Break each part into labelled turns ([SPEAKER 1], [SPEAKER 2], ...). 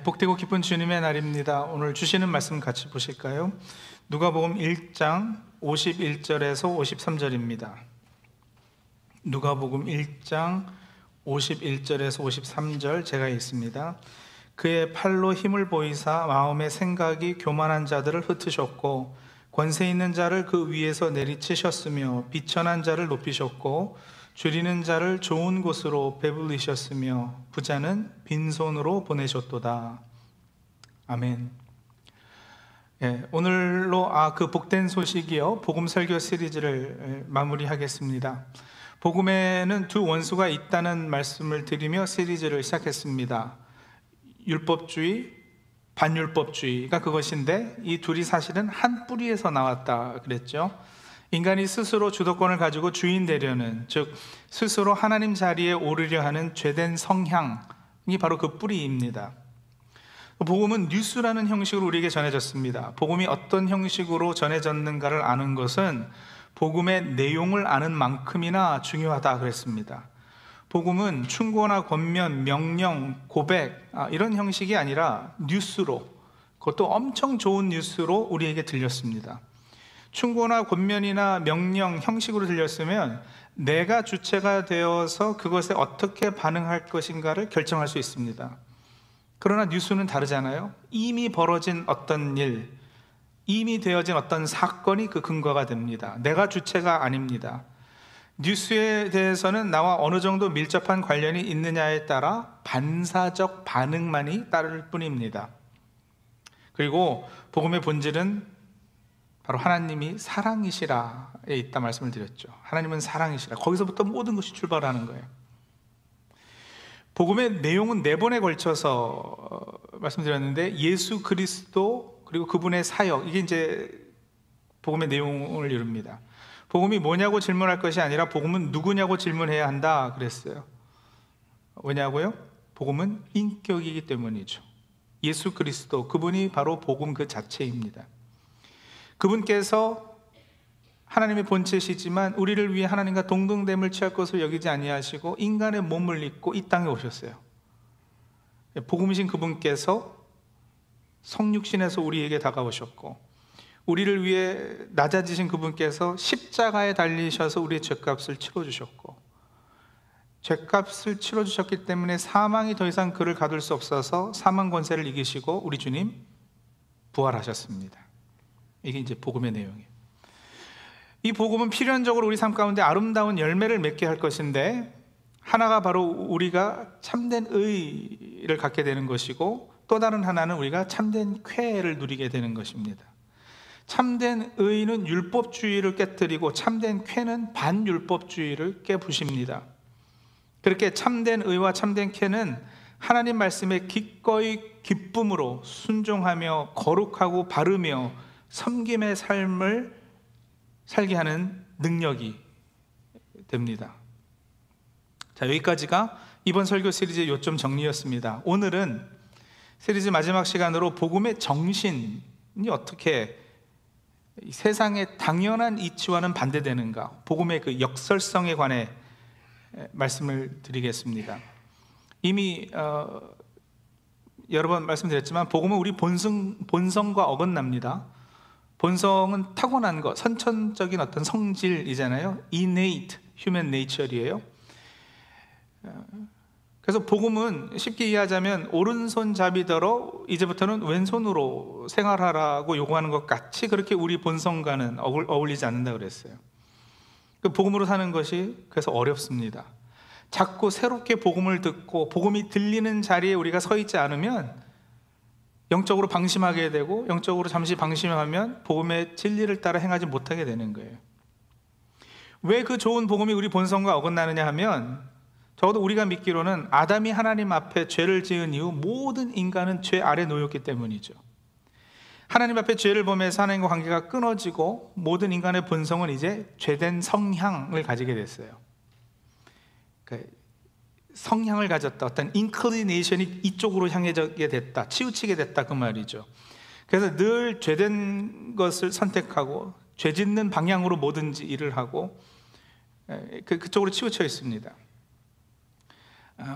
[SPEAKER 1] 복되고 기쁜 주님의 날입니다. 오늘 주시는 말씀 같이 보실까요? 누가복음 1장 51절에서 53절입니다. 누가복음 1장 51절에서 53절 제가 읽습니다. 그의 팔로 힘을 보이사 마음의 생각이 교만한 자들을 흩으셨고 권세 있는 자를 그 위에서 내리치셨으며 비천한 자를 높이셨고 줄이는 자를 좋은 곳으로 배불리셨으며 부자는 빈손으로 보내셨도다. 아멘. 오늘로 그 복된 소식이요 복음 설교 시리즈를 마무리하겠습니다. 복음에는 두 원수가 있다는 말씀을 드리며 시리즈를 시작했습니다. 율법주의, 반율법주의가 그것인데 이 둘이 사실은 한 뿌리에서 나왔다 그랬죠. 인간이 스스로 주도권을 가지고 주인 되려는, 즉 스스로 하나님 자리에 오르려 하는 죄된 성향이 바로 그 뿌리입니다. 복음은 뉴스라는 형식으로 우리에게 전해졌습니다. 복음이 어떤 형식으로 전해졌는가를 아는 것은 복음의 내용을 아는 만큼이나 중요하다 그랬습니다. 복음은 충고나 권면, 명령, 고백 이런 형식이 아니라 뉴스로, 그것도 엄청 좋은 뉴스로 우리에게 들렸습니다. 충고나 권면이나 명령 형식으로 들렸으면 내가 주체가 되어서 그것에 어떻게 반응할 것인가를 결정할 수 있습니다. 그러나 뉴스는 다르잖아요. 이미 벌어진 어떤 일, 이미 되어진 어떤 사건이 그 근거가 됩니다. 내가 주체가 아닙니다. 뉴스에 대해서는 나와 어느 정도 밀접한 관련이 있느냐에 따라 반사적 반응만이 따를 뿐입니다. 그리고 복음의 본질은 바로 하나님이 사랑이시라에 있다 말씀을 드렸죠. 하나님은 사랑이시라. 거기서부터 모든 것이 출발하는 거예요. 복음의 내용은 4번에 걸쳐서 말씀드렸는데 예수 그리스도 그리고 그분의 사역, 이게 이제 복음의 내용을 이룹니다. 복음이 뭐냐고 질문할 것이 아니라 복음은 누구냐고 질문해야 한다 그랬어요. 왜냐고요? 복음은 인격이기 때문이죠. 예수 그리스도, 그분이 바로 복음 그 자체입니다. 그분께서 하나님의 본체시지만 우리를 위해 하나님과 동등됨을 취할 것으로 여기지 아니하시고 인간의 몸을 입고 이 땅에 오셨어요. 복음이신 그분께서 성육신에서 우리에게 다가오셨고 우리를 위해 낮아지신 그분께서 십자가에 달리셔서 우리의 죄값을 치러주셨고 죄값을 치러주셨기 때문에 사망이 더 이상 그를 가둘 수 없어서 사망 권세를 이기시고 우리 주님 부활하셨습니다. 이게 이제 복음의 내용이에요. 이 복음은 필연적으로 우리 삶 가운데 아름다운 열매를 맺게 할 것인데 하나가 바로 우리가 참된 의를 갖게 되는 것이고 또 다른 하나는 우리가 참된 쾌를 누리게 되는 것입니다. 참된 의는 율법주의를 깨뜨리고 참된 쾌는 반율법주의를 깨부십니다. 그렇게 참된 의와 참된 쾌는 하나님 말씀에 기꺼이 기쁨으로 순종하며 거룩하고 바르며 섬김의 삶을 살게 하는 능력이 됩니다. 자, 여기까지가 이번 설교 시리즈의 요점 정리였습니다. 오늘은 시리즈 마지막 시간으로 복음의 정신이 어떻게 세상의 당연한 이치와는 반대되는가, 복음의 그 역설성에 관해 말씀을 드리겠습니다. 이미 여러 번 말씀드렸지만 복음은 우리 본성과 어긋납니다. 본성은 타고난 것, 선천적인 어떤 성질이잖아요. innate human nature이에요. 그래서 복음은 쉽게 이해하자면 오른손잡이더러 이제부터는 왼손으로 생활하라고 요구하는 것 같이 그렇게 우리 본성과는 어울리지 않는다 그랬어요. 그 복음으로 사는 것이 그래서 어렵습니다. 자꾸 새롭게 복음을 듣고 복음이 들리는 자리에 우리가 서 있지 않으면 영적으로 방심하게 되고 영적으로 잠시 방심하면 복음의 진리를 따라 행하지 못하게 되는 거예요. 왜 그 좋은 복음이 우리 본성과 어긋나느냐 하면 적어도 우리가 믿기로는 아담이 하나님 앞에 죄를 지은 이후 모든 인간은 죄 아래 놓였기 때문이죠. 하나님 앞에 죄를 범해서 하나님과 관계가 끊어지고 모든 인간의 본성은 이제 죄된 성향을 가지게 됐어요. 성향을 가졌다, 어떤 inclination이 이쪽으로 향해지게 됐다, 치우치게 됐다 그 말이죠. 그래서 늘 죄된 것을 선택하고 죄 짓는 방향으로 뭐든지 일을 하고 그쪽으로 치우쳐 있습니다.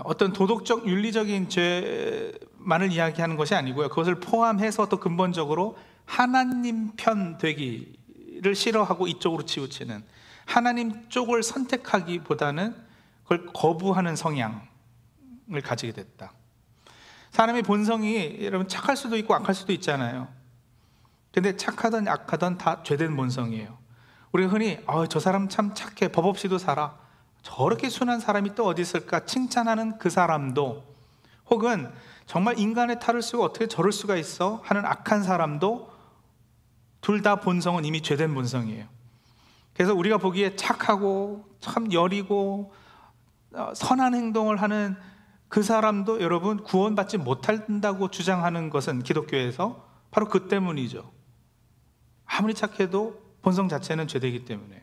[SPEAKER 1] 어떤 도덕적 윤리적인 죄 것만을 이야기하는 것이 아니고요, 그것을 포함해서 또 근본적으로 하나님 편 되기를 싫어하고 이쪽으로 치우치는, 하나님 쪽을 선택하기보다는 그걸 거부하는 성향을 가지게 됐다. 사람의 본성이 여러분 착할 수도 있고 악할 수도 있잖아요. 근데 착하든 악하든 다 죄된 본성이에요. 우리가 흔히 저 사람 참 착해, 법 없이도 살아, 저렇게 순한 사람이 또 어디 있을까 칭찬하는 그 사람도, 혹은 정말 인간의 탈을 쓰고 어떻게 저럴 수가 있어 하는 악한 사람도 둘 다 본성은 이미 죄된 본성이에요. 그래서 우리가 보기에 착하고 참 여리고 선한 행동을 하는 그 사람도 여러분 구원받지 못한다고 주장하는 것은 기독교에서 바로 그 때문이죠. 아무리 착해도 본성 자체는 죄되기 때문에.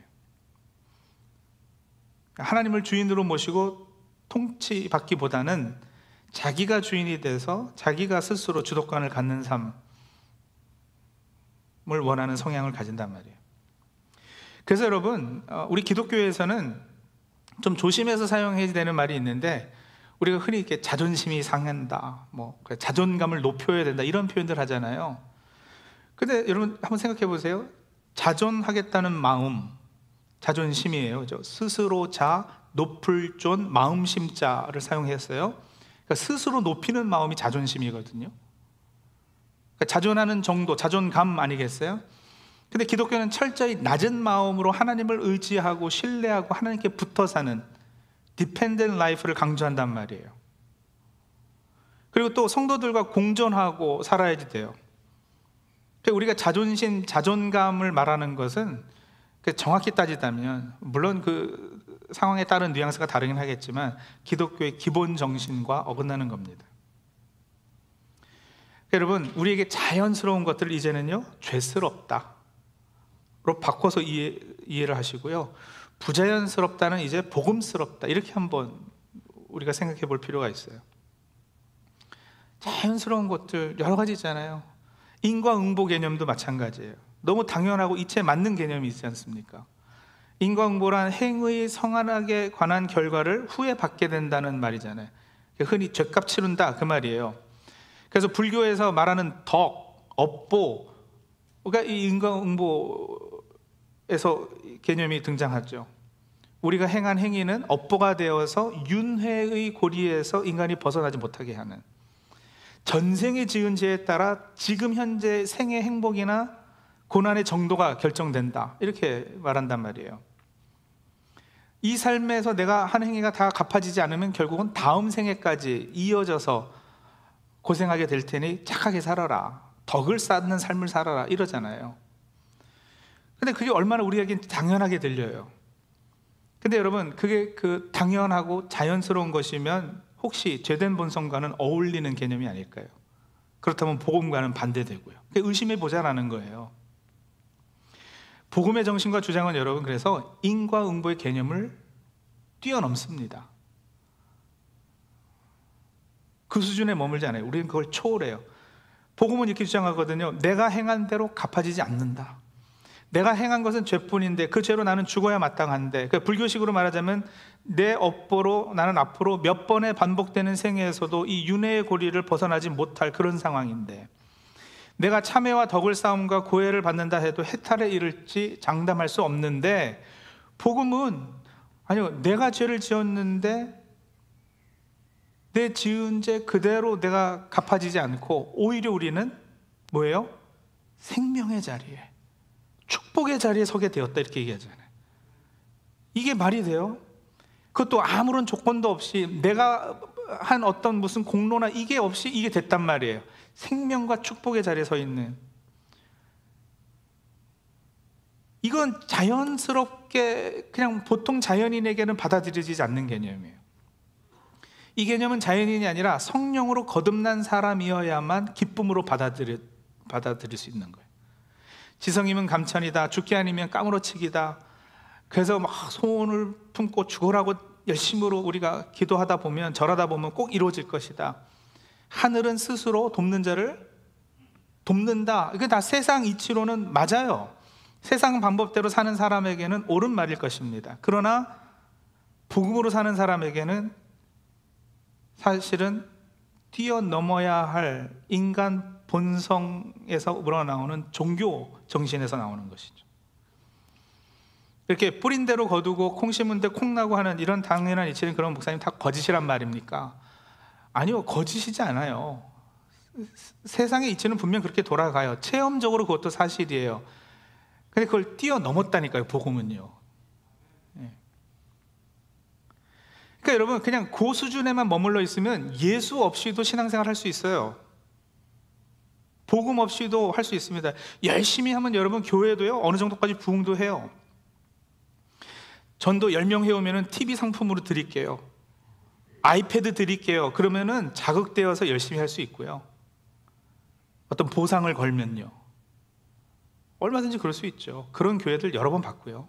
[SPEAKER 1] 하나님을 주인으로 모시고 통치받기보다는 자기가 주인이 돼서 자기가 스스로 주도권을 갖는 삶을 원하는 성향을 가진단 말이에요. 그래서 여러분, 우리 기독교에서는 좀 조심해서 사용해야 되는 말이 있는데, 우리가 흔히 이렇게 자존심이 상한다, 자존감을 높여야 된다, 이런 표현들 하잖아요. 근데 여러분 한번 생각해 보세요. 자존하겠다는 마음, 자존심이에요. 스스로 자 높을 존 마음심자를 사용했어요. 그러니까 스스로 높이는 마음이 자존심이거든요. 그러니까 자존하는 정도, 자존감 아니겠어요? 근데 기독교는 철저히 낮은 마음으로 하나님을 의지하고 신뢰하고 하나님께 붙어 사는 디펜던트 라이프를 강조한단 말이에요. 그리고 또 성도들과 공존하고 살아야지 돼요. 우리가 자존심, 자존감을 말하는 것은 정확히 따지자면, 물론 그 상황에 따른 뉘앙스가 다르긴 하겠지만 기독교의 기본 정신과 어긋나는 겁니다. 여러분, 우리에게 자연스러운 것들을 이제는요 죄스럽다로 바꿔서 이해를 하시고요, 부자연스럽다는 이제 복음스럽다, 이렇게 한번 우리가 생각해 볼 필요가 있어요. 자연스러운 것들 여러 가지 있잖아요. 인과응보 개념도 마찬가지예요. 너무 당연하고 이치에 맞는 개념이 있지 않습니까? 인과응보란 행의 성안하게 관한 결과를 후에 받게 된다는 말이잖아요. 흔히 죗값 치른다, 그 말이에요. 그래서 불교에서 말하는 덕, 업보, 그러니까 이 인과응보에서 개념이 등장하죠. 우리가 행한 행위는 업보가 되어서 윤회의 고리에서 인간이 벗어나지 못하게 하는, 전생에 지은 죄에 따라 지금 현재 생의 행복이나 고난의 정도가 결정된다, 이렇게 말한단 말이에요. 이 삶에서 내가 한 행위가 다 갚아지지 않으면 결국은 다음 생에까지 이어져서 고생하게 될 테니 착하게 살아라, 덕을 쌓는 삶을 살아라, 이러잖아요. 근데 그게 얼마나 우리에겐 당연하게 들려요. 근데 여러분, 그게 그 당연하고 자연스러운 것이면 혹시 죄된 본성과는 어울리는 개념이 아닐까요? 그렇다면 복음과는 반대되고요. 의심해 보자라는 거예요. 복음의 정신과 주장은 여러분, 그래서 인과응보의 개념을 뛰어넘습니다. 그 수준에 머물지 않아요. 우리는 그걸 초월해요. 복음은 이렇게 주장하거든요. 내가 행한 대로 갚아지지 않는다. 내가 행한 것은 죄뿐인데 그 죄로 나는 죽어야 마땅한데, 그러니까 불교식으로 말하자면 내 업보로 나는 앞으로 몇 번의 반복되는 생애에서도 이 윤회의 고리를 벗어나지 못할 그런 상황인데, 내가 참회와 덕을 쌓음과 고해를 받는다 해도 해탈에 이를지 장담할 수 없는데, 복음은 아니요, 내가 죄를 지었는데 내 지은 죄 그대로 내가 갚아지지 않고 오히려 우리는 뭐예요? 생명의 자리에, 축복의 자리에 서게 되었다, 이렇게 얘기하잖아요. 이게 말이 돼요? 그것도 아무런 조건도 없이 내가 한 어떤 무슨 공로나 이게 없이 이게 됐단 말이에요. 생명과 축복의 자리에 서 있는, 이건 자연스럽게 그냥 보통 자연인에게는 받아들여지지 않는 개념이에요. 이 개념은 자연인이 아니라 성령으로 거듭난 사람이어야만 기쁨으로 받아들일 수 있는 거예요. 지성이면 감천이다, 죽기 아니면 까무러치기다, 그래서 막 소원을 품고 죽으라고 열심으로 우리가 기도하다 보면, 절하다 보면 꼭 이루어질 것이다. 하늘은 스스로 돕는 자를 돕는다. 이게 다 세상 이치로는 맞아요. 세상 방법대로 사는 사람에게는 옳은 말일 것입니다. 그러나 복음으로 사는 사람에게는 사실은 뛰어넘어야 할 인간 본성에서 우러나오는 종교 정신에서 나오는 것이죠. 이렇게 뿌린 대로 거두고 콩 심은 데 콩 나고 하는 이런 당연한 이치는 그런 목사님 다 거짓이란 말입니까? 아니요, 거짓이지 않아요. 세상의 이치는 분명 그렇게 돌아가요. 체험적으로 그것도 사실이에요. 근데 그걸 뛰어넘었다니까요, 복음은요. 그러니까 여러분, 그냥 그 수준에만 머물러 있으면 예수 없이도 신앙생활 할 수 있어요. 복음 없이도 할 수 있습니다. 열심히 하면 여러분, 교회도요, 어느 정도까지 부흥도 해요. 전도 10명 해오면 TV 상품으로 드릴게요. 아이패드 드릴게요. 그러면은 자극되어서 열심히 할 수 있고요. 어떤 보상을 걸면요, 얼마든지 그럴 수 있죠. 그런 교회들 여러 번 봤고요.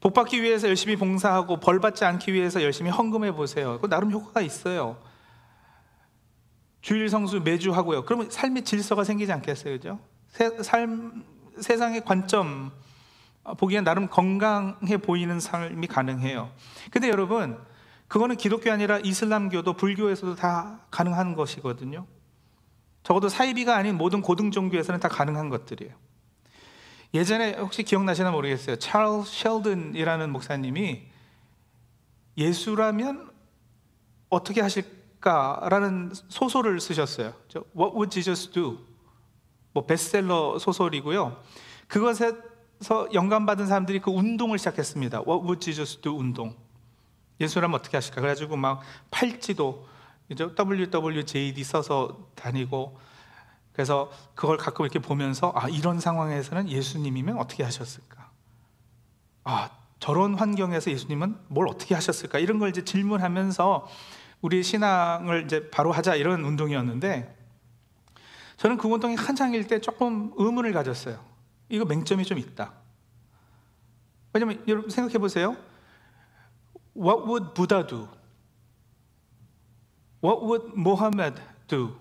[SPEAKER 1] 복 받기 위해서 열심히 봉사하고 벌 받지 않기 위해서 열심히 헌금해 보세요. 그 나름 효과가 있어요. 주일 성수 매주 하고요. 그러면 삶의 질서가 생기지 않겠어요, 그죠? 세상의 관점 보기엔 나름 건강해 보이는 삶이 가능해요. 근데 여러분, 그거는 기독교 아니라 이슬람교도 불교에서도 다 가능한 것이거든요. 적어도 사이비가 아닌 모든 고등 종교에서는 다 가능한 것들이에요. 예전에 혹시 기억나시나 모르겠어요. 찰스 셸든이라는 목사님이 예수라면 어떻게 하실까라는 소설을 쓰셨어요. What would Jesus do? 뭐 베스트셀러 소설이고요. 그것에서 영감받은 사람들이 그 운동을 시작했습니다. What would Jesus do 운동. 예수라면 어떻게 하실까? 그래가지고 막 팔찌도 WWJD 써서 다니고, 그래서 그걸 가끔 이렇게 보면서 이런 상황에서는 예수님이면 어떻게 하셨을까? 저런 환경에서 예수님은 뭘 어떻게 하셨을까? 이런 걸 이제 질문하면서 우리 신앙을 이제 바로 하자, 이런 운동이었는데, 저는 그 운동이 한창일 때 조금 의문을 가졌어요. 이거 맹점이 좀 있다. 왜냐면 여러분 생각해 보세요. What would Buddha do? What would Mohammed do?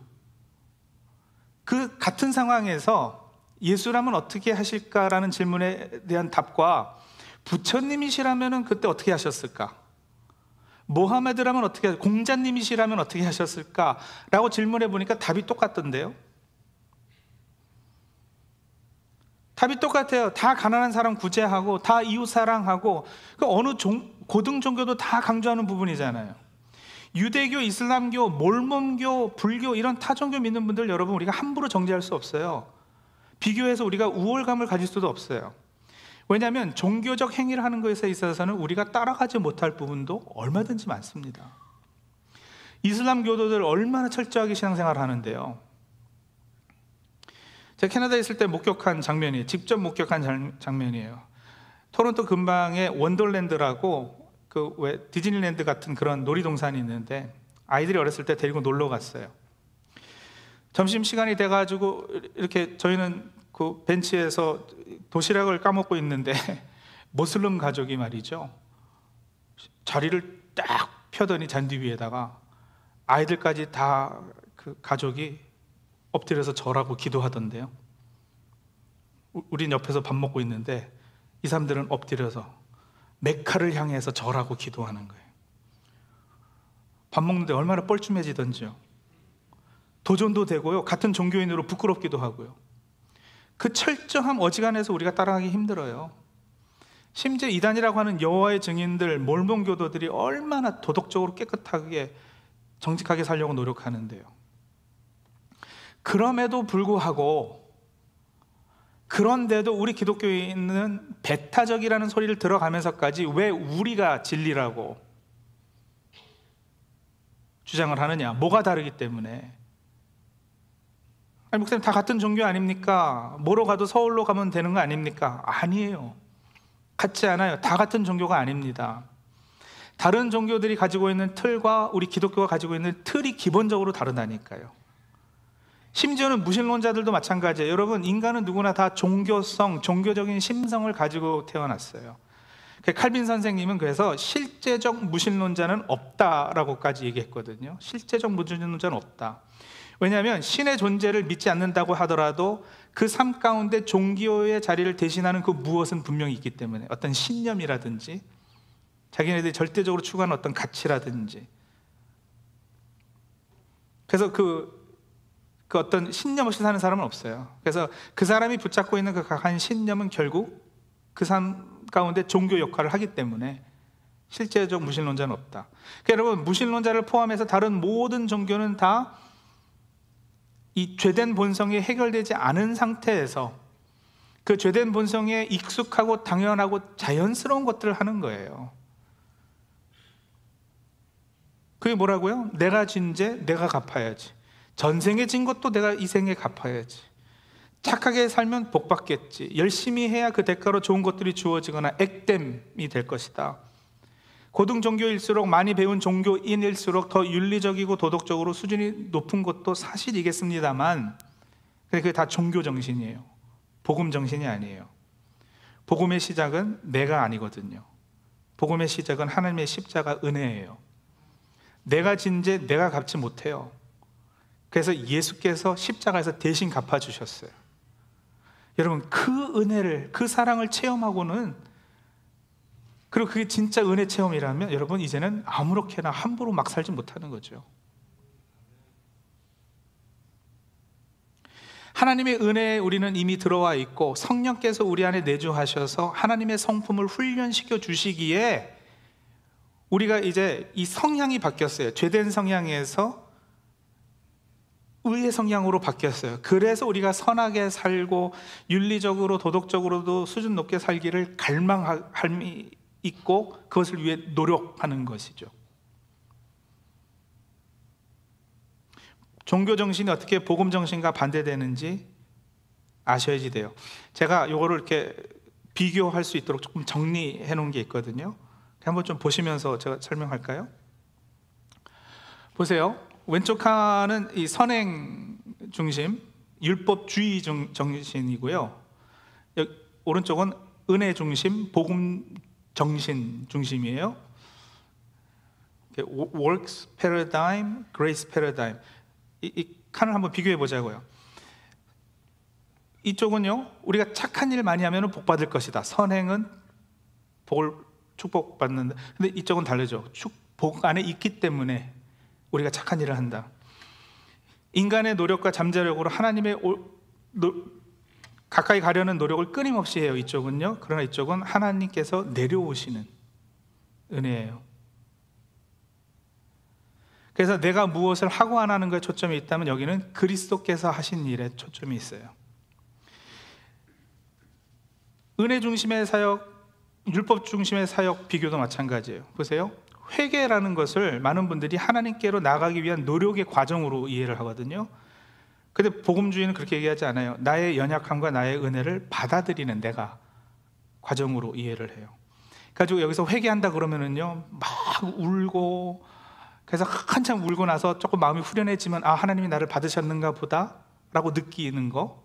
[SPEAKER 1] 그 같은 상황에서 예수라면 어떻게 하실까라는 질문에 대한 답과 부처님이시라면 그때 어떻게 하셨을까? 모하메드라면 어떻게, 공자님이시라면 어떻게 하셨을까? 라고 질문해 보니까 답이 똑같던데요. 답이 똑같아요. 다 가난한 사람 구제하고, 다 이웃 사랑하고, 그 어느 고등 종교도 다 강조하는 부분이잖아요. 유대교, 이슬람교, 몰몬교, 불교 이런 타종교 믿는 분들 여러분, 우리가 함부로 정죄할 수 없어요. 비교해서 우리가 우월감을 가질 수도 없어요. 왜냐하면 종교적 행위를 하는 것에 있어서는 우리가 따라가지 못할 부분도 얼마든지 많습니다. 이슬람 교도들 얼마나 철저하게 신앙생활을 하는데요. 제가 캐나다에 있을 때 목격한 장면이에요. 직접 목격한 장면이에요. 토론토 근방에 원더랜드라고 왜 디즈니랜드 같은 그런 놀이동산이 있는데, 아이들이 어렸을 때 데리고 놀러 갔어요. 점심시간이 돼가지고 이렇게 저희는 그 벤치에서 도시락을 까먹고 있는데 모슬림 가족이 말이죠, 자리를 딱 펴더니 잔디 위에다가 아이들까지 다 그 가족이 엎드려서 절하고 기도하던데요. 우린 옆에서 밥 먹고 있는데 이 사람들은 엎드려서 메카를 향해서 절하고 기도하는 거예요. 밥 먹는데 얼마나 뻘쭘해지던지요. 도전도 되고요, 같은 종교인으로 부끄럽기도 하고요. 그 철저함 어지간해서 우리가 따라가기 힘들어요. 심지어 이단이라고 하는 여호와의 증인들, 몰몬교도들이 얼마나 도덕적으로 깨끗하게 정직하게 살려고 노력하는데요. 그럼에도 불구하고, 그런데도 우리 기독교인은 배타적이라는 소리를 들어가면서까지 왜 우리가 진리라고 주장을 하느냐? 뭐가 다르기 때문에. 아니, 목사님 다 같은 종교 아닙니까? 뭐로 가도 서울로 가면 되는 거 아닙니까? 아니에요. 같지 않아요. 다 같은 종교가 아닙니다. 다른 종교들이 가지고 있는 틀과 우리 기독교가 가지고 있는 틀이 기본적으로 다르다니까요. 심지어는 무신론자들도 마찬가지예요. 여러분, 인간은 누구나 다 종교성, 종교적인 심성을 가지고 태어났어요. 칼빈 선생님은 그래서 실제적 무신론자는 없다라고까지 얘기했거든요. 실제적 무신론자는 없다. 왜냐하면 신의 존재를 믿지 않는다고 하더라도 그 삶 가운데 종교의 자리를 대신하는 그 무엇은 분명히 있기 때문에, 어떤 신념이라든지 자기네들이 절대적으로 추구하는 어떤 가치라든지. 그래서 그 어떤 신념 없이 사는 사람은 없어요. 그래서 그 사람이 붙잡고 있는 그 강한 신념은 결국 그 삶 가운데 종교 역할을 하기 때문에 실제적 무신론자는 없다. 그러니까 여러분, 무신론자를 포함해서 다른 모든 종교는 다 이 죄된 본성이 해결되지 않은 상태에서 그 죄된 본성에 익숙하고 당연하고 자연스러운 것들을 하는 거예요. 그게 뭐라고요? 내가 진 죄 내가 갚아야지. 전생에 진 것도 내가 이 생에 갚아야지. 착하게 살면 복 받겠지. 열심히 해야 그 대가로 좋은 것들이 주어지거나 액땜이 될 것이다. 고등 종교일수록, 많이 배운 종교인일수록 더 윤리적이고 도덕적으로 수준이 높은 것도 사실이겠습니다만, 그게 다 종교 정신이에요. 복음 정신이 아니에요. 복음의 시작은 내가 아니거든요. 복음의 시작은 하나님의 십자가 은혜예요. 내가 진 죄 내가 갚지 못해요. 그래서 예수께서 십자가에서 대신 갚아주셨어요. 여러분, 그 은혜를, 그 사랑을 체험하고는, 그리고 그게 진짜 은혜 체험이라면 여러분, 이제는 아무렇게나 함부로 막 살지 못하는 거죠. 하나님의 은혜에 우리는 이미 들어와 있고, 성령께서 우리 안에 내주하셔서 하나님의 성품을 훈련시켜 주시기에 우리가 이제 이 성향이 바뀌었어요. 죄된 성향에서 의의 성향으로 바뀌었어요. 그래서 우리가 선하게 살고 윤리적으로 도덕적으로도 수준 높게 살기를 갈망함이 있고, 그것을 위해 노력하는 것이죠. 종교 정신이 어떻게 복음 정신과 반대되는지 아셔야지 돼요. 제가 요거를 이렇게 비교할 수 있도록 조금 정리해 놓은 게 있거든요. 한번 좀 보시면서 제가 설명할까요? 보세요. 왼쪽 칸은 이 선행 중심, 율법주의 정신이고요. 오른쪽은 은혜 중심, 복음 정신 중심이에요. Works paradigm, grace paradigm. 이 칸을 한번 비교해 보자고요. 이쪽은요, 우리가 착한 일 많이 하면 복 받을 것이다. 선행은 복을 축복받는다. 근데 이쪽은 다르죠. 복 안에 있기 때문에 우리가 착한 일을 한다. 인간의 노력과 잠재력으로 하나님의 가까이 가려는 노력을 끊임없이 해요. 이쪽은요. 그러나 이쪽은 하나님께서 내려오시는 은혜예요. 그래서 내가 무엇을 하고 안 하는 것에 초점이 있다면, 여기는 그리스도께서 하신 일에 초점이 있어요. 은혜 중심의 사역, 율법 중심의 사역 비교도 마찬가지예요. 보세요. 회개라는 것을 많은 분들이 하나님께로 나가기 위한 노력의 과정으로 이해를 하거든요. 근데 복음주의는 그렇게 얘기하지 않아요. 나의 연약함과 나의 은혜를 받아들이는 내가 과정으로 이해를 해요. 그래가지고 여기서 회개한다 그러면은요, 막 울고, 그래서 한참 울고 나서 조금 마음이 후련해지면, 아, 하나님이 나를 받으셨는가 보다 라고 느끼는 거.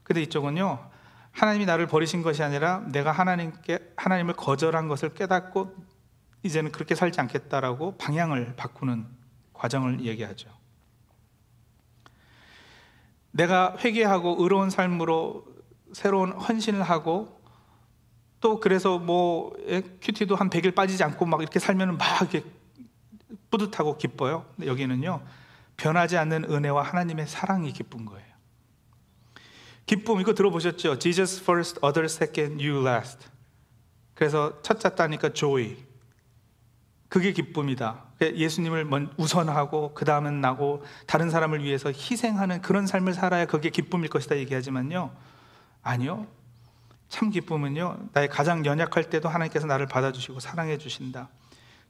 [SPEAKER 1] 근데 이쪽은요, 하나님이 나를 버리신 것이 아니라 내가 하나님을 거절한 것을 깨닫고 이제는 그렇게 살지 않겠다라고 방향을 바꾸는 과정을 얘기하죠. 내가 회개하고 의로운 삶으로 새로운 헌신을 하고, 또 그래서 뭐 큐티도 한 100일 빠지지 않고 막 이렇게 살면 막 이렇게 뿌듯하고 기뻐요. 근데 여기는요, 변하지 않는 은혜와 하나님의 사랑이 기쁜 거예요. 기쁨, 이거 들어보셨죠? Jesus first, others second, you last. 그래서 첫째 따니까 joy. 그게 기쁨이다. 예수님을 우선하고 그 다음은 나고 다른 사람을 위해서 희생하는 그런 삶을 살아야 그게 기쁨일 것이다 얘기하지만요, 아니요. 참 기쁨은요, 나의 가장 연약할 때도 하나님께서 나를 받아주시고 사랑해 주신다.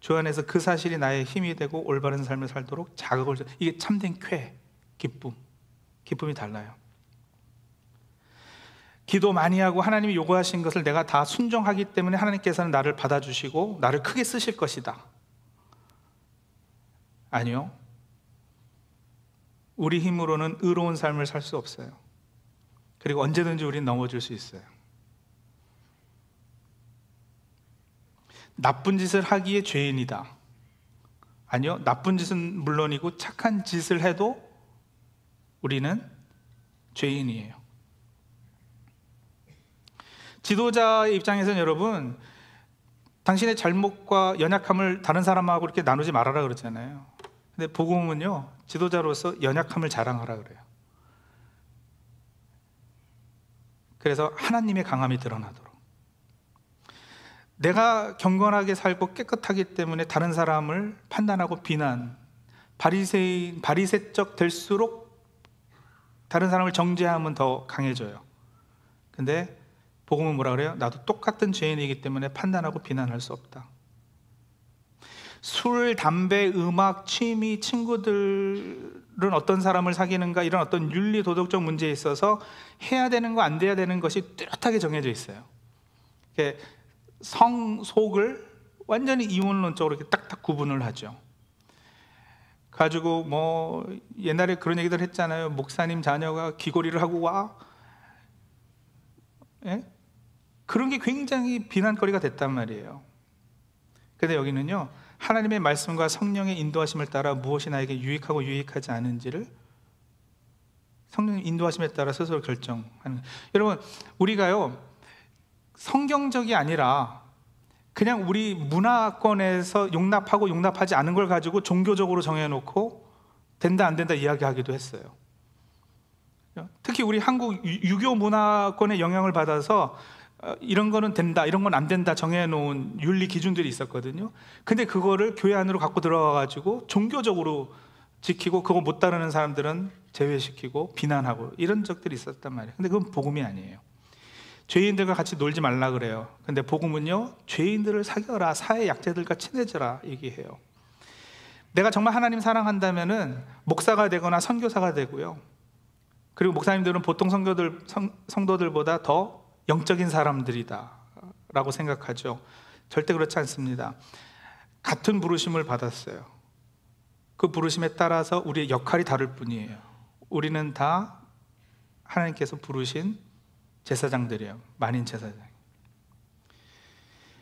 [SPEAKER 1] 주 안에서 그 사실이 나의 힘이 되고 올바른 삶을 살도록 자극을 줘. 이게 참된 기쁨. 기쁨이 달라요. 기도 많이 하고 하나님이 요구하신 것을 내가 다 순종하기 때문에 하나님께서는 나를 받아주시고 나를 크게 쓰실 것이다. 아니요. 우리 힘으로는 의로운 삶을 살 수 없어요. 그리고 언제든지 우리는 넘어질 수 있어요. 나쁜 짓을 하기에 죄인이다. 아니요. 나쁜 짓은 물론이고 착한 짓을 해도 우리는 죄인이에요. 지도자의 입장에서는 여러분, 당신의 잘못과 연약함을 다른 사람하고 이렇게 나누지 말아라 그러잖아요. 근데 복음은요, 지도자로서 연약함을 자랑하라 그래요. 그래서 하나님의 강함이 드러나도록. 내가 경건하게 살고 깨끗하기 때문에 다른 사람을 판단하고 비난, 바리새적 될수록 다른 사람을 정죄하면 더 강해져요. 근데 복음은 뭐라 그래요? 나도 똑같은 죄인이기 때문에 판단하고 비난할 수 없다. 술, 담배, 음악, 취미, 친구들은 어떤 사람을 사귀는가, 이런 어떤 윤리 도덕적 문제에 있어서 해야 되는 거 안 돼야 되는 것이 뚜렷하게 정해져 있어요. 성, 속을 완전히 이원론적으로 이렇게 딱딱 구분을 하죠. 가지고 뭐 옛날에 그런 얘기들 했잖아요. 목사님 자녀가 귀걸이를 하고 와, 예? 그런 게 굉장히 비난거리가 됐단 말이에요. 근데 여기는요, 하나님의 말씀과 성령의 인도하심을 따라 무엇이 나에게 유익하고 유익하지 않은지를 성령의 인도하심에 따라 스스로 결정하는. 여러분, 우리가요, 성경적이 아니라 그냥 우리 문화권에서 용납하고 용납하지 않은 걸 가지고 종교적으로 정해놓고 된다 안 된다 이야기하기도 했어요. 특히 우리 한국 유교 문화권의 영향을 받아서 이런 거는 된다, 이런 건 안 된다 정해놓은 윤리 기준들이 있었거든요. 근데 그거를 교회 안으로 갖고 들어와가지고 종교적으로 지키고 그거 못 따르는 사람들은 제외시키고 비난하고 이런 적들이 있었단 말이에요. 근데 그건 복음이 아니에요. 죄인들과 같이 놀지 말라 그래요. 근데 복음은요, 죄인들을 사겨라, 사회 약자들과 친해져라 얘기해요. 내가 정말 하나님 사랑한다면은 목사가 되거나 선교사가 되고요. 그리고 목사님들은 보통 성도들보다 더 영적인 사람들이다 라고 생각하죠. 절대 그렇지 않습니다. 같은 부르심을 받았어요. 그 부르심에 따라서 우리의 역할이 다를 뿐이에요. 우리는 다 하나님께서 부르신 제사장들이에요. 만인 제사장.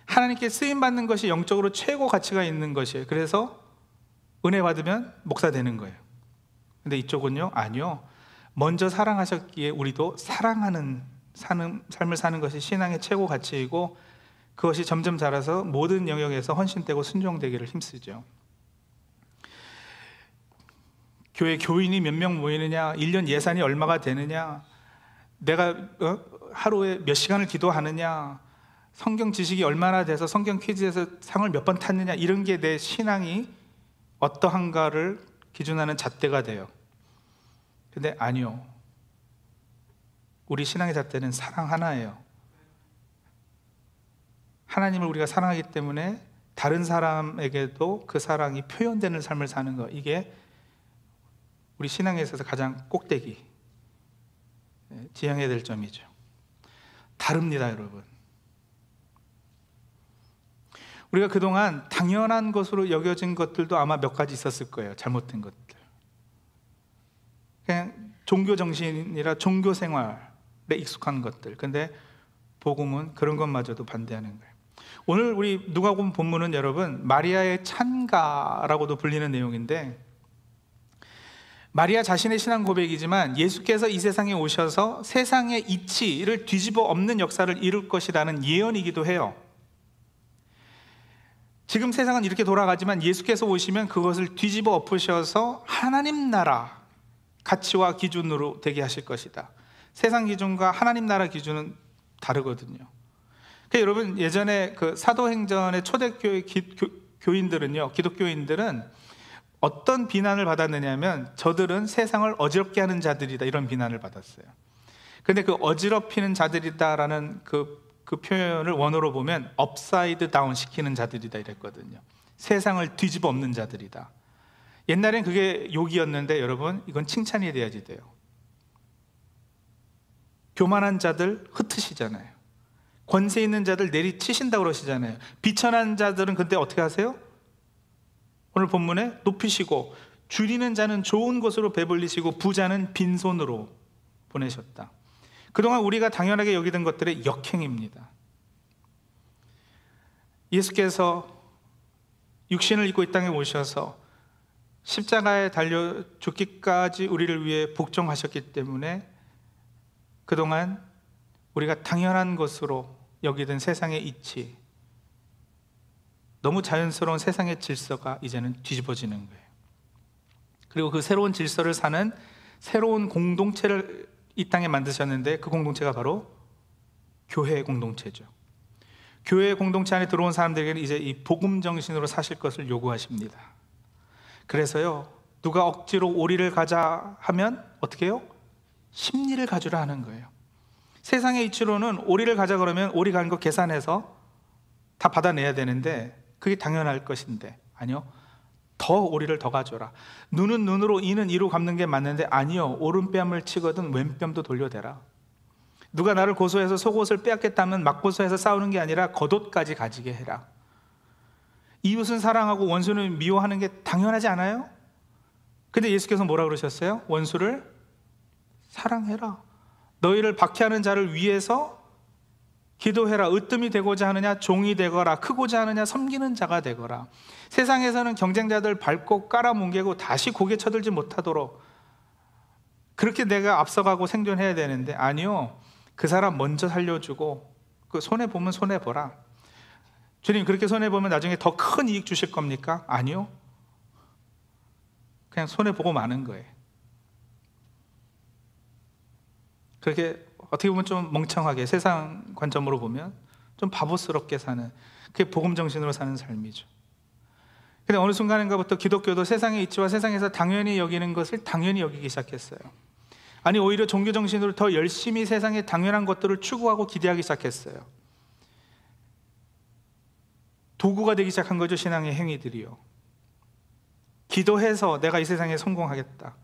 [SPEAKER 1] 하나님께 쓰임받는 것이 영적으로 최고 가치가 있는 것이에요. 그래서 은혜 받으면 목사 되는 거예요. 근데 이쪽은요, 아니요, 먼저 사랑하셨기에 우리도 사랑하는 삶을 사는 것이 신앙의 최고 가치이고, 그것이 점점 자라서 모든 영역에서 헌신되고 순종되기를 힘쓰죠. 교회 교인이 몇 명 모이느냐, 1년 예산이 얼마가 되느냐, 내가 하루에 몇 시간을 기도하느냐, 성경 지식이 얼마나 돼서 성경 퀴즈에서 상을 몇 번 탔느냐, 이런 게 내 신앙이 어떠한가를 기준하는 잣대가 돼요. 근데 아니요, 우리 신앙의 잣대는 사랑 하나예요. 하나님을 우리가 사랑하기 때문에 다른 사람에게도 그 사랑이 표현되는 삶을 사는 거, 이게 우리 신앙에 있어서 가장 꼭대기, 지향해야 될 점이죠. 다릅니다, 여러분. 우리가 그동안 당연한 것으로 여겨진 것들도 아마 몇 가지 있었을 거예요. 잘못된 것들. 그냥 종교 정신이라 종교 생활에 익숙한 것들. 근데 복음은 그런 것마저도 반대하는 거예요. 오늘 우리 누가복음 본문은 여러분, 마리아의 찬가라고도 불리는 내용인데, 마리아 자신의 신앙 고백이지만 예수께서 이 세상에 오셔서 세상의 이치를 뒤집어 엎는 역사를 이룰 것이라는 예언이기도 해요. 지금 세상은 이렇게 돌아가지만 예수께서 오시면 그것을 뒤집어 엎으셔서 하나님 나라 가치와 기준으로 되게 하실 것이다. 세상 기준과 하나님 나라 기준은 다르거든요. 그러니까 여러분, 예전에 그 사도행전의 초대교회 교인들은요, 기독교인들은 어떤 비난을 받았느냐면, 저들은 세상을 어지럽게 하는 자들이다, 이런 비난을 받았어요. 근데 그 어지럽히는 자들이다라는 그 표현을 원어로 보면 업사이드 다운 시키는 자들이다 이랬거든요. 세상을 뒤집어 엎는 자들이다. 옛날엔 그게 욕이었는데 여러분, 이건 칭찬이 돼야지 돼요. 교만한 자들 흩으시잖아요. 권세 있는 자들 내리치신다고 그러시잖아요. 비천한 자들은 근데 어떻게 하세요? 오늘 본문에 높이시고, 줄이는 자는 좋은 것으로 배불리시고 부자는 빈손으로 보내셨다. 그동안 우리가 당연하게 여기던 것들의 역행입니다. 예수께서 육신을 입고 이 땅에 오셔서 십자가에 달려 죽기까지 우리를 위해 복종하셨기 때문에 그동안 우리가 당연한 것으로 여기던 세상의 이치, 너무 자연스러운 세상의 질서가 이제는 뒤집어지는 거예요. 그리고 그 새로운 질서를 사는 새로운 공동체를 이 땅에 만드셨는데, 그 공동체가 바로 교회 공동체죠. 교회 공동체 안에 들어온 사람들에게는 이제 이 복음 정신으로 사실 것을 요구하십니다. 그래서요, 누가 억지로 오리를 가자 하면 어떻게 해요? 십리를 가주라 하는 거예요. 세상의 이치로는 오리를 가자 그러면 오리 가는 거 계산해서 다 받아내야 되는데, 그게 당연할 것인데, 아니요, 더 오리를 더 가져라. 눈은 눈으로 이는 이로 갚는 게 맞는데, 아니요, 오른뺨을 치거든 왼뺨도 돌려대라. 누가 나를 고소해서 속옷을 빼앗겠다면 맞고소해서 싸우는 게 아니라 겉옷까지 가지게 해라. 이웃은 사랑하고 원수는 미워하는 게 당연하지 않아요? 근데 예수께서 뭐라 그러셨어요? 원수를 사랑해라. 너희를 박해하는 자를 위해서 기도해라. 으뜸이 되고자 하느냐, 종이 되거라. 크고자 하느냐, 섬기는 자가 되거라. 세상에서는 경쟁자들 밟고 깔아뭉개고 다시 고개 쳐들지 못하도록 그렇게 내가 앞서가고 생존해야 되는데, 아니요, 그 사람 먼저 살려주고, 그 손해보면 손해보라. 주님, 그렇게 손해보면 나중에 더 큰 이익 주실 겁니까? 아니요, 그냥 손해보고 마는 거예요. 그렇게 어떻게 보면 좀 멍청하게, 세상 관점으로 보면 좀 바보스럽게 사는, 그게 복음 정신으로 사는 삶이죠. 근데 어느 순간인가부터 기독교도 세상의 이치와 세상에서 당연히 여기는 것을 당연히 여기기 시작했어요. 아니, 오히려 종교 정신으로 더 열심히 세상의 당연한 것들을 추구하고 기대하기 시작했어요. 도구가 되기 시작한 거죠, 신앙의 행위들이요. 기도해서 내가 이 세상에 성공하겠다.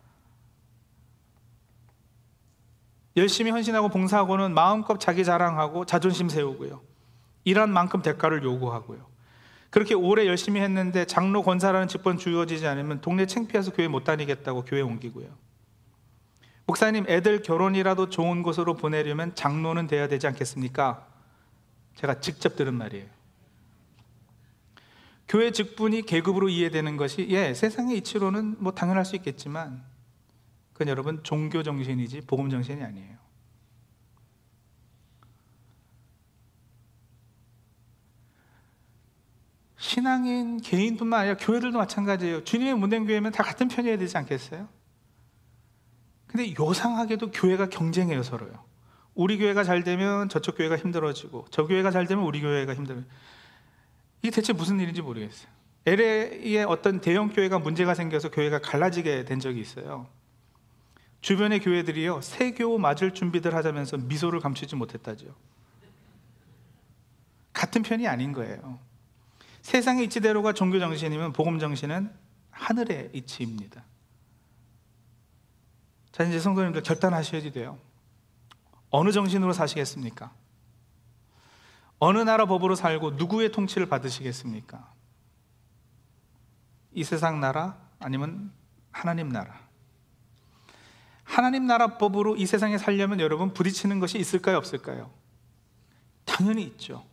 [SPEAKER 1] 열심히 헌신하고 봉사하고는 마음껏 자기 자랑하고 자존심 세우고요. 일한 만큼 대가를 요구하고요. 그렇게 오래 열심히 했는데 장로 권사라는 직분 주어지지 않으면 동네 창피해서 교회 못 다니겠다고 교회 옮기고요. 목사님, 애들 결혼이라도 좋은 곳으로 보내려면 장로는 돼야 되지 않겠습니까? 제가 직접 들은 말이에요. 교회 직분이 계급으로 이해되는 것이, 세상의 이치로는 뭐 당연할 수 있겠지만, 그건 여러분 종교 정신이지 복음 정신이 아니에요. 신앙인 개인뿐만 아니라 교회들도 마찬가지예요. 주님의 문된 교회면 다 같은 편이어야 되지 않겠어요? 근데 요상하게도 교회가 경쟁해요, 서로요. 우리 교회가 잘 되면 저쪽 교회가 힘들어지고, 저 교회가 잘 되면 우리 교회가 힘들어요. 이게 대체 무슨 일인지 모르겠어요. LA에 어떤 대형 교회가 문제가 생겨서 교회가 갈라지게 된 적이 있어요. 주변의 교회들이요, 세교 맞을 준비들 하자면서 미소를 감추지 못했다죠. 같은 편이 아닌 거예요. 세상의 이치대로가 종교 정신이면 복음 정신은 하늘의 이치입니다. 자, 이제 성도님들 결단하셔야지 돼요. 어느 정신으로 사시겠습니까? 어느 나라 법으로 살고 누구의 통치를 받으시겠습니까? 이 세상 나라 아니면 하나님 나라? 하나님 나라 법으로 이 세상에 살려면 여러분 부딪히는 것이 있을까요, 없을까요? 당연히 있죠.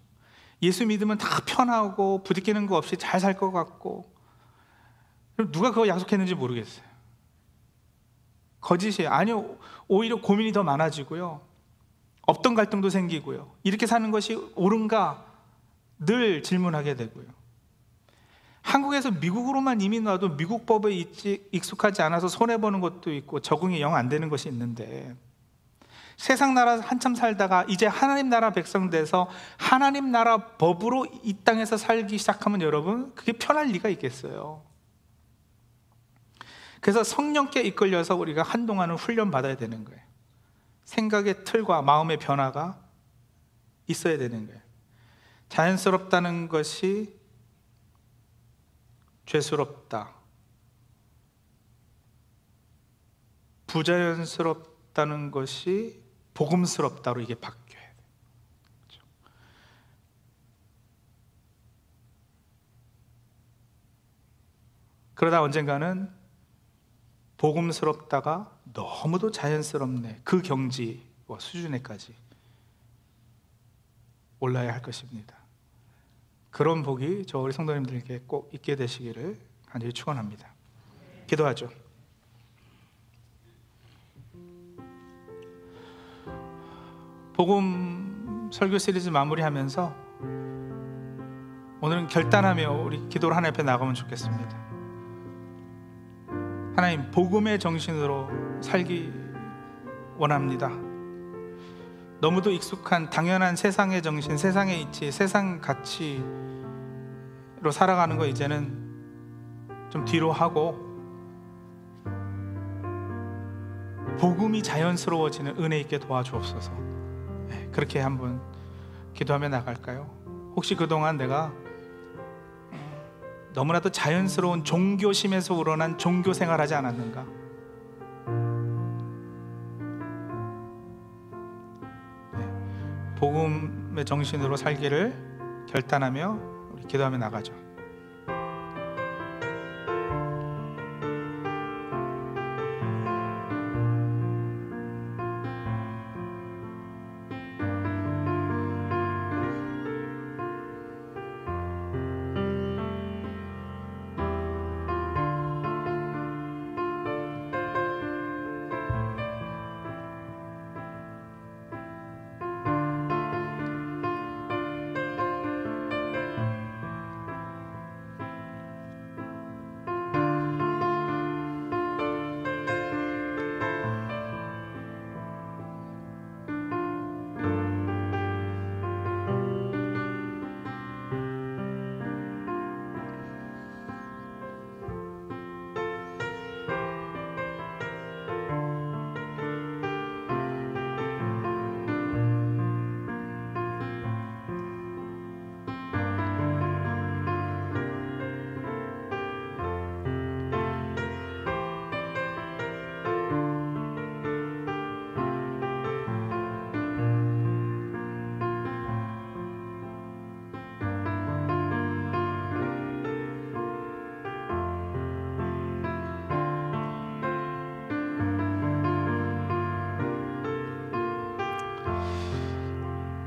[SPEAKER 1] 예수 믿으면 다 편하고 부딪히는 거 없이 잘 살 것 같고, 누가 그거 약속했는지 모르겠어요. 거짓이에요. 아니요, 오히려 고민이 더 많아지고요, 없던 갈등도 생기고요, 이렇게 사는 것이 옳은가 늘 질문하게 되고요. 한국에서 미국으로만 이민 와도 미국 법에 익숙하지 않아서 손해보는 것도 있고 적응이 영 안 되는 것이 있는데, 세상 나라 한참 살다가 이제 하나님 나라 백성 돼서 하나님 나라 법으로 이 땅에서 살기 시작하면 여러분, 그게 편할 리가 있겠어요? 그래서 성령께 이끌려서 우리가 한동안은 훈련받아야 되는 거예요. 생각의 틀과 마음의 변화가 있어야 되는 거예요. 자연스럽다는 것이 죄스럽다, 부자연스럽다는 것이 복음스럽다로 이게 바뀌어야 돼요. 그렇죠? 그러다 언젠가는 복음스럽다가 너무도 자연스럽네, 그 경지와 수준에까지 올라야 할 것입니다. 그런 복이 저 우리 성도님들에게 꼭 있게 되시기를 간절히 축원합니다. 기도하죠. 복음 설교 시리즈 마무리하면서 오늘은 결단하며 우리 기도를 하나님 앞에 나가면 좋겠습니다. 하나님, 복음의 정신으로 살기 원합니다. 너무도 익숙한 당연한 세상의 정신, 세상의 이치, 세상 가치로 살아가는 거 이제는 좀 뒤로 하고 복음이 자연스러워지는 은혜 있게 도와주옵소서. 그렇게 한번 기도하며 나갈까요? 혹시 그동안 내가 너무나도 자연스러운 종교심에서 우러난 종교 생활하지 않았는가? 복음의 정신으로 살기를 결단하며 우리 기도하며 나가죠.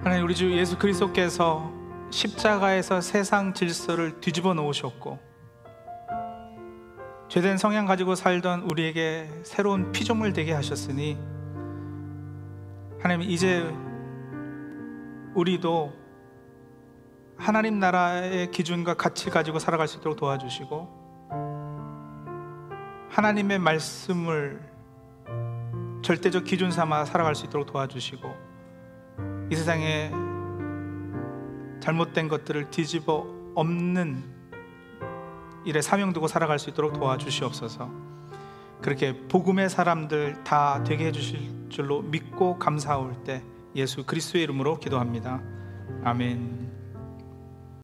[SPEAKER 1] 하나님, 우리 주 예수 그리스도께서 십자가에서 세상 질서를 뒤집어 놓으셨고 죄된 성향 가지고 살던 우리에게 새로운 피조물 되게 하셨으니 하나님, 이제 우리도 하나님 나라의 기준과 가치 가지고 살아갈 수 있도록 도와주시고 하나님의 말씀을 절대적 기준 삼아 살아갈 수 있도록 도와주시고 이 세상에 잘못된 것들을 뒤집어 엎는 일에 사명 두고 살아갈 수 있도록 도와주시옵소서. 그렇게 복음의 사람들 다 되게 해주실 줄로 믿고 감사할 때 예수 그리스도의 이름으로 기도합니다. 아멘.